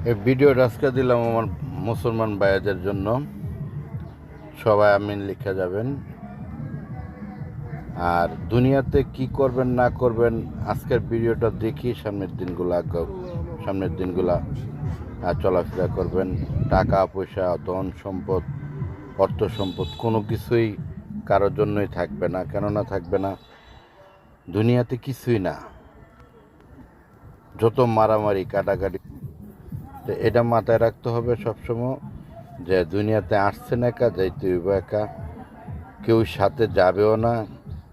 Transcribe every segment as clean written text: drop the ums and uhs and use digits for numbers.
এই ভিডিওটা আজকে দিলাম আমার মুসলমান ভাইয়াদের জন্য। সবাই আমিন লিখে যাবেন। আর দুনিয়াতে কি করবেন না করবেন আজকের ভিডিওটা দেখি সামনের দিনগুলা চলাফেরা করবেন। টাকা পয়সা, ধন সম্পদ, অর্থ সম্পদ কোনো কিছুই কারোর জন্যই থাকবে না। কেননা থাকবে না? দুনিয়াতে কিছুই না, যত মারামারি কাটাকাটি। তো এটা মাথায় রাখতে হবে সবসময়, যে দুনিয়াতে আসছেন একা, যাইতে হইব একা। কেউ সাথে যাবেও না,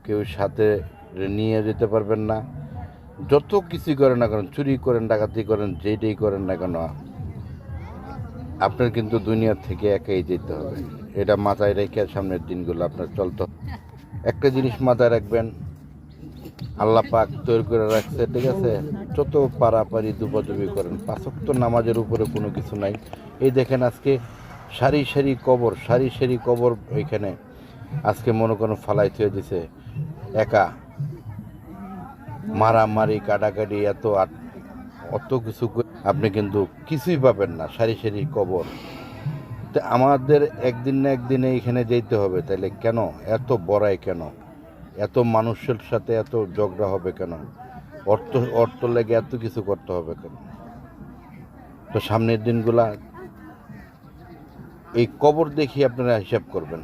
কেউ সাথে নিয়ে যেতে পারবেন না। যত কিছুই করেন না কেন, চুরি করেন, ডাকাতি করেন, যেটাই করেন না কেন, আপনার কিন্তু দুনিয়া থেকে একাই যেতে হবে। এটা মাথায় রেখে সামনের দিনগুলো আপনার চলতে হবে। একটা জিনিস মাথায় রাখবেন, আল্লাহ পাক তৈরি করে রাখছে, ঠিক আছে? যত পারাপারি দুপাদুবি করেন, 5 ওয়াক্ত নামাজের উপরে কোনো কিছু নাই। এই দেখেন আজকে সারি সারি কবর ওইখানে আজকে মনে করেন ফালাই থুয়ে দিছে একা। মারামারি কাটাকাটি অত কিছু আপনি কিন্তু কিছুই পাবেন না, সারি কবর। তো আমাদের একদিন না একদিনে এখানে যেতে হবে, তাহলে কেন এত বড়াই? কেন এত মানুষের সাথে এত ঝগড়া হবে? কেন অর্থ অর্থ লেগে এত কিছু করতে হবে কেন? তো সামনের দিনগুলা এই কবর দেখি আপনারা হিসাব করবেন।